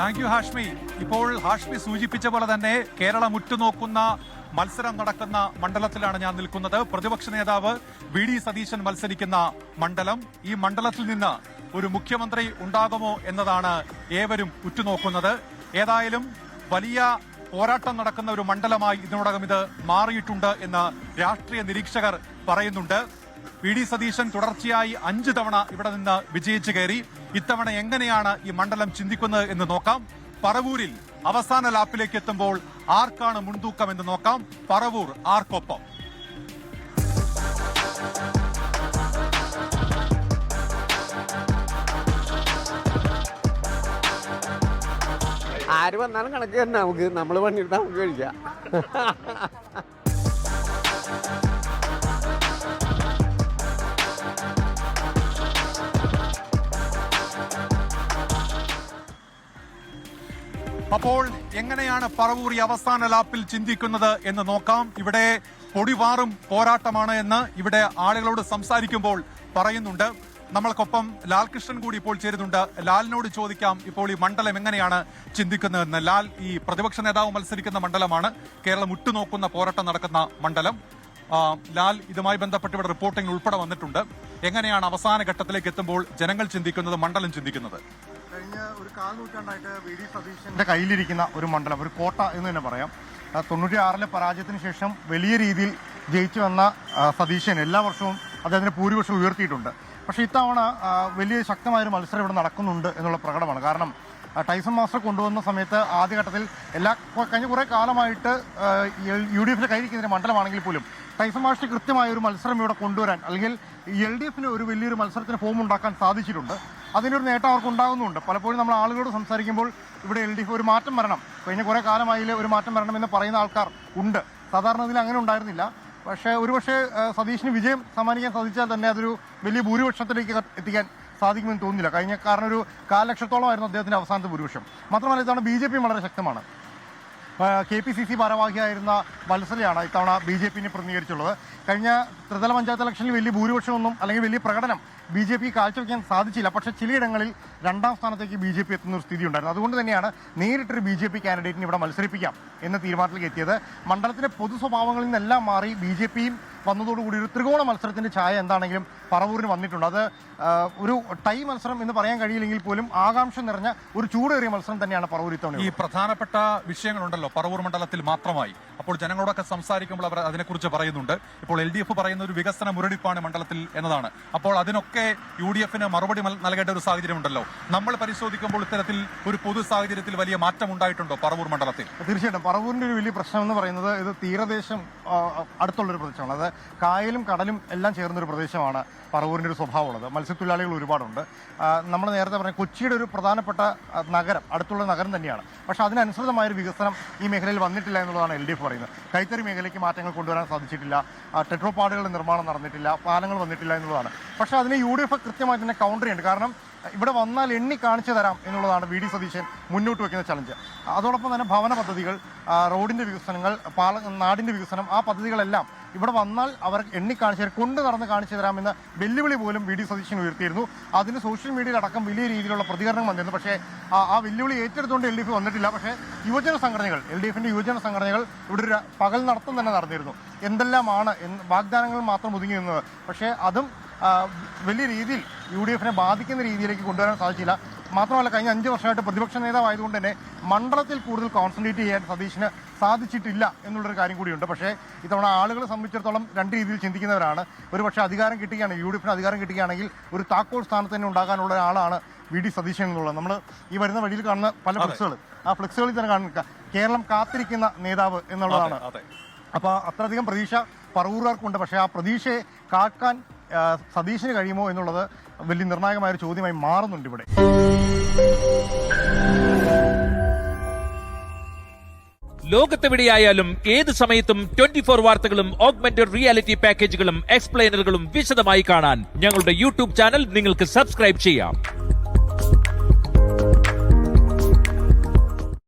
Thank you Hashmi. ഇപ്പോൾ ഹാഷ്മി സൂചിപ്പിച്ച പോലെ തന്നെ കേരളം ഉറ്റുനോക്കുന്ന മത്സരം നടക്കുന്ന മണ്ഡലത്തിലാണ് ഞാൻ നിൽക്കുന്നത്. പ്രതിപക്ഷ നേതാവ് വി.ഡി. സതീശൻ മത്സരിക്കുന്ന മണ്ഡലം. ഈ മണ്ഡലത്തിൽ നിന്ന് ഒരു മുഖ്യമന്ത്രി ഉണ്ടാകുമോ എന്നതാണ് ഏവരും ഉറ്റുനോക്കുന്നത്. ഏതായാലും വലിയ പോരാട്ടം നടക്കുന്ന ഒരു മണ്ഡലമായി ഇതിനോടകം ഇത് മാറിയിട്ടുണ്ട് എന്ന് രാഷ്ട്രീയ നിരീക്ഷകർ പറയുന്നുണ്ട്. വി.ഡി. സതീശൻ തുടർച്ചയായി 5 തവണ ഇവിടെ നിന്ന് വിജയിച്ചു കയറി. ഇത്തവണ എങ്ങനെയാണ് ഈ മണ്ഡലം ചിന്തിക്കുന്നത് എന്ന് നോക്കാം. പറവൂരിൽ അവസാന ലാപ്പിലേക്ക് എത്തുമ്പോൾ ആർക്കാണ് മുൻതൂക്കം എന്ന് നോക്കാം. പറവൂർ ആർക്കൊപ്പം? ആര് വന്നാലും കണക്ക് തന്നെ. നമുക്ക് നമ്മൾ പണിയെടുത്താൽ നമുക്ക് കഴിക്കാം. അപ്പോൾ എങ്ങനെയാണ് പറവൂർ ഈ അവസാന ലാപ്പിൽ ചിന്തിക്കുന്നത് എന്ന് നോക്കാം. ഇവിടെ പൊടിവാറും പോരാട്ടമാണ് എന്ന് ഇവിടെ ആളുകളോട് സംസാരിക്കുമ്പോൾ പറയുന്നുണ്ട്. നമ്മൾക്കൊപ്പം ലാൽകൃഷ്ണൻ കൂടി ഇപ്പോൾ ചേരുന്നുണ്ട്. ലാലിനോട് ചോദിക്കാം ഇപ്പോൾ ഈ മണ്ഡലം എങ്ങനെയാണ് ചിന്തിക്കുന്നതെന്ന്. ലാൽ, ഈ പ്രതിപക്ഷ നേതാവ് മത്സരിക്കുന്ന മണ്ഡലമാണ്, കേരളം ഉറ്റുനോക്കുന്ന പോരാട്ടം നടക്കുന്ന മണ്ഡലം. ലാൽ, ഇതുമായി ബന്ധപ്പെട്ട് ഇവിടെ റിപ്പോർട്ടിംഗ് ഉൾപ്പെടെ വന്നിട്ടുണ്ട്. എങ്ങനെയാണ് അവസാന ഘട്ടത്തിലേക്ക് എത്തുമ്പോൾ ജനങ്ങൾ ചിന്തിക്കുന്നത്, മണ്ഡലം ചിന്തിക്കുന്നത്? കഴിഞ്ഞ ഒരു 1/4 നൂറ്റാണ്ടായിട്ട് വി.ഡി. സതീശന്റെ കയ്യിലിരിക്കുന്ന ഒരു മണ്ഡലം, ഒരു കോട്ട എന്ന് തന്നെ പറയാം. 96-ലെ പരാജയത്തിന് ശേഷം വലിയ രീതിയിൽ ജയിച്ചു വന്ന സതീശൻ എല്ലാ വർഷവും അദ്ദേഹത്തിന്റെ ഭൂരിപക്ഷം ഉയർത്തിയിട്ടുണ്ട്. പക്ഷേ ഇത്തവണ വലിയ ശക്തമായൊരു മത്സരം ഇവിടെ നടക്കുന്നുണ്ട് എന്നുള്ള പ്രകടമാണ്. കാരണം ടൈസൺ മാസ്റ്റർ കൊണ്ടുവന്ന സമയത്ത് ആദ്യഘട്ടത്തിൽ കഴിഞ്ഞ കുറേ കാലമായിട്ട് UDF കയ്യിരിക്കുന്ന മണ്ഡലമാണെങ്കിൽ പോലും ടൈസൺ മാസ്റ്റർ കൃത്യമായ ഒരു മത്സരം ഇവിടെ കൊണ്ടുവരാൻ, അല്ലെങ്കിൽ LDF ഒരു വലിയൊരു മത്സരത്തിന് ഫോം ഉണ്ടാക്കാൻ സാധിച്ചിട്ടുണ്ട്. അതിനൊരു നേട്ടം അവർക്ക് ഉണ്ടാകുന്നുണ്ട്. പലപ്പോഴും നമ്മൾ ആളുകളോട് സംസാരിക്കുമ്പോൾ ഇവിടെ LDF ഒരു മാറ്റം വരണം, കഴിഞ്ഞ കുറേ കാലമായി ഒരു മാറ്റം വരണം എന്ന് പറയുന്ന ആൾക്കാർ ഉണ്ട്. സാധാരണ ഇതിൽ അങ്ങനെ ഉണ്ടായിരുന്നില്ല. ഒരുപക്ഷെ സതീഷിന് വിജയം സമ്മാനിക്കാൻ സാധിച്ചാൽ തന്നെ അതൊരു വലിയ ഭൂരിപക്ഷത്തിലേക്ക് എത്തിക്കാൻ സാധിക്കുമെന്ന് തോന്നുന്നില്ല. കാരണം ഒരു 1/4 ലക്ഷത്തോളമായിരുന്നു അദ്ദേഹത്തിന്റെ അവസാനത്തെ ഭൂരിപക്ഷം. മാത്രമല്ല ഇത്തവണ BJP വളരെ ശക്തമാണ്. KPCC ഭാരവാഹിയായിരുന്ന വത്സലയാണ് ഇത്തവണ BJPനെ പ്രതിനിധീകരിച്ചുള്ളത്. കഴിഞ്ഞ ത്രിതല പഞ്ചായത്ത് ഇലക്ഷനിൽ വലിയ ഭൂരിപക്ഷമൊന്നും അല്ലെങ്കിൽ വലിയ പ്രകടനം BJP കാഴ്ചവെക്കാൻ സാധിച്ചില്ല. പക്ഷേ ചിലയിടങ്ങളിൽ 2ാം സ്ഥാനത്തേക്ക് BJP എത്തുന്ന ഒരു സ്ഥിതി ഉണ്ടായിരുന്നു. അതുകൊണ്ട് തന്നെയാണ് നേരിട്ടൊരു BJP കാൻഡിഡേറ്റിന് ഇവിടെ മത്സരിപ്പിക്കാം എന്ന തീരുമാനത്തിലേക്ക് എത്തിയത്. മണ്ഡലത്തിലെ പൊതു സ്വഭാവങ്ങളിൽ നിന്നെല്ലാം മാറി BJPയും വന്നതോടുകൂടി ഒരു ത്രികോണ മത്സരത്തിന്റെ ഛായ എന്താണെങ്കിലും പറവൂരിന് വന്നിട്ടുണ്ട്. അത് ഒരു ടൈ മത്സരം എന്ന് പറയാൻ കഴിയില്ലെങ്കിൽ പോലും ആകാംക്ഷ നിറഞ്ഞ ഒരു ചൂടേറിയ മത്സരം തന്നെയാണ് പറവൂർ ഇത്തവണ. ഈ പ്രധാനപ്പെട്ട വിഷയങ്ങളുണ്ടല്ലോ പറവൂർ മണ്ഡലത്തിൽ മാത്രമായി. അപ്പോൾ ജനങ്ങളോടൊക്കെ സംസാരിക്കുമ്പോൾ അവർ അതിനെക്കുറിച്ച് പറയുന്നുണ്ട്. ഇപ്പോൾ LDF പറയുന്ന ഒരു വികസന മുരടിപ്പാണ് മണ്ഡലത്തിൽ എന്നതാണ്. അപ്പോൾ അതിനൊക്കെ UDFന് മറുപടി നൽകേണ്ട ഒരു സാഹചര്യം ഉണ്ടല്ലോ. നമ്മൾ പരിശോധിക്കുമ്പോൾ ഇത്തരത്തിൽ ഒരു പൊതു സാഹചര്യത്തിൽ വലിയ മാറ്റം ഉണ്ടായിട്ടുണ്ടോ പറവൂർ മണ്ഡലത്തിൽ? തീർച്ചയായിട്ടും പറവൂരിന്റെ ഒരു വലിയ പ്രശ്നം എന്ന് പറയുന്നത് ഇത് തീരദേശം അടുത്തുള്ളൊരു പ്രദേശമാണ്. അത് കായലും കടലും എല്ലാം ചേർന്നൊരു പ്രദേശമാണ് പറവൂരിൻ്റെ ഒരു സ്വഭാവമുള്ളത്. മത്സ്യത്തൊഴിലാളികൾ ഒരുപാടുണ്ട്. നമ്മൾ നേരത്തെ പറഞ്ഞ കൊച്ചിയുടെ ഒരു പ്രധാനപ്പെട്ട നഗരം, അടുത്തുള്ള നഗരം തന്നെയാണ്. പക്ഷേ അതിനനുസൃതമായൊരു വികസനം ഈ മേഖലയിൽ വന്നിട്ടില്ല എന്നുള്ളതാണ് LDF പറയുന്നത്. കൈത്തറി മേഖലയ്ക്ക് മാറ്റങ്ങൾ കൊണ്ടുവരാൻ സാധിച്ചിട്ടില്ല, ടെട്രോപാഡുകളുടെ നിർമ്മാണം നടന്നിട്ടില്ല, പാലങ്ങൾ വന്നിട്ടില്ല എന്നുള്ളതാണ്. പക്ഷേ അതിന് UDF കൃത്യമായി തന്നെ കൗണ്ടർ ചെയ്യുന്നുണ്ട്. കാരണം ഇവിടെ വന്നാൽ എണ്ണി കാണിച്ചു തരാം എന്നുള്ളതാണ് വി.ഡി. സതീശൻ മുന്നോട്ട് വയ്ക്കുന്ന ചലഞ്ച്. അതോടൊപ്പം തന്നെ ഭവന പദ്ധതികൾ, റോഡിന്റെ വികസനങ്ങൾ, നാടിന്റെ വികസനം, ആ പദ്ധതികളെല്ലാം ഇവിടെ വന്നാൽ അവർ എണ്ണിക്കാണിച്ചു തരാം, കൊണ്ട് നടന്ന് കാണിച്ചു തരാമെന്ന വെല്ലുവിളി പോലും വി.ഡി. സതീശൻ ഉയർത്തിയിരുന്നു. അതിന് സോഷ്യൽ മീഡിയയിൽ അടക്കം വലിയ രീതിയിലുള്ള പ്രതികരണം വന്നിരുന്നു. പക്ഷേ ആ വെല്ലുവിളി ഏറ്റെടുത്തുകൊണ്ട് LDF വന്നിട്ടില്ല. പക്ഷേ യുവജന സംഘടനകൾ, LDFന്റെ യുവജന സംഘടനകൾ ഇവിടെ ഒരു പകൽ നടത്തം തന്നെ നടന്നിരുന്നു. എന്തെല്ലാമാണ് വാഗ്ദാനങ്ങൾ മാത്രം ഒതുങ്ങി നിന്നത്. പക്ഷേ അതും വലിയ രീതിയിൽ UDFനെ ബാധിക്കുന്ന രീതിയിലേക്ക് കൊണ്ടുവരാൻ സാധിച്ചില്ല. മാത്രമല്ല കഴിഞ്ഞ 5 വർഷമായിട്ട് പ്രതിപക്ഷ നേതാവായതുകൊണ്ട് തന്നെ മണ്ഡലത്തിൽ കൂടുതൽ കോൺസെൻട്രേറ്റ് ചെയ്യാൻ സതീഷിന് സാധിച്ചിട്ടില്ല എന്നുള്ളൊരു കാര്യം കൂടിയുണ്ട്. പക്ഷേ ഇത്തവണ ആളുകളെ സംബന്ധിച്ചിടത്തോളം 2 രീതിയിൽ ചിന്തിക്കുന്നവരാണ്. ഒരുപക്ഷെ അധികാരം കിട്ടുകയാണെങ്കിൽ, UDFന് അധികാരം കിട്ടുകയാണെങ്കിൽ ഒരു താക്കോൽ സ്ഥാനത്ത് തന്നെ ഉണ്ടാകാനുള്ള ഒരാളാണ് വി.ഡി. സതീശൻ എന്നുള്ളത്. നമ്മൾ ഈ വരുന്ന വഴിയിൽ കാണുന്ന പല ഫ്ലെക്സുകൾ, ആ ഫ്ലെക്സുകളിൽ തന്നെ കാണുക കേരളം കാത്തിരിക്കുന്ന നേതാവ് എന്നുള്ളതാണ്. അപ്പോൾ അത്രയധികം പ്രതീക്ഷ പറവൂർക്കാർക്കുണ്ട്. പക്ഷേ ആ പ്രതീക്ഷയെ കാക്കാൻ സതീഷിന് കഴിയുമോ എന്നുള്ളത് വലിയ നിർണായകമായ ഒരു ചോദ്യമായി മാറുന്നുണ്ട് ഇവിടെ. ലോകത്തെവിടെയായാലും ഏത് സമയത്തും 24 വാർത്തകളും ഓഗ്മെന്റഡ് റിയാലിറ്റി പാക്കേജുകളും എക്സ്പ്ലെയിനറുകളും വിശദമായി കാണാൻ ഞങ്ങളുടെ YouTube ചാനൽ നിങ്ങൾക്ക് സബ്സ്ക്രൈബ് ചെയ്യാം.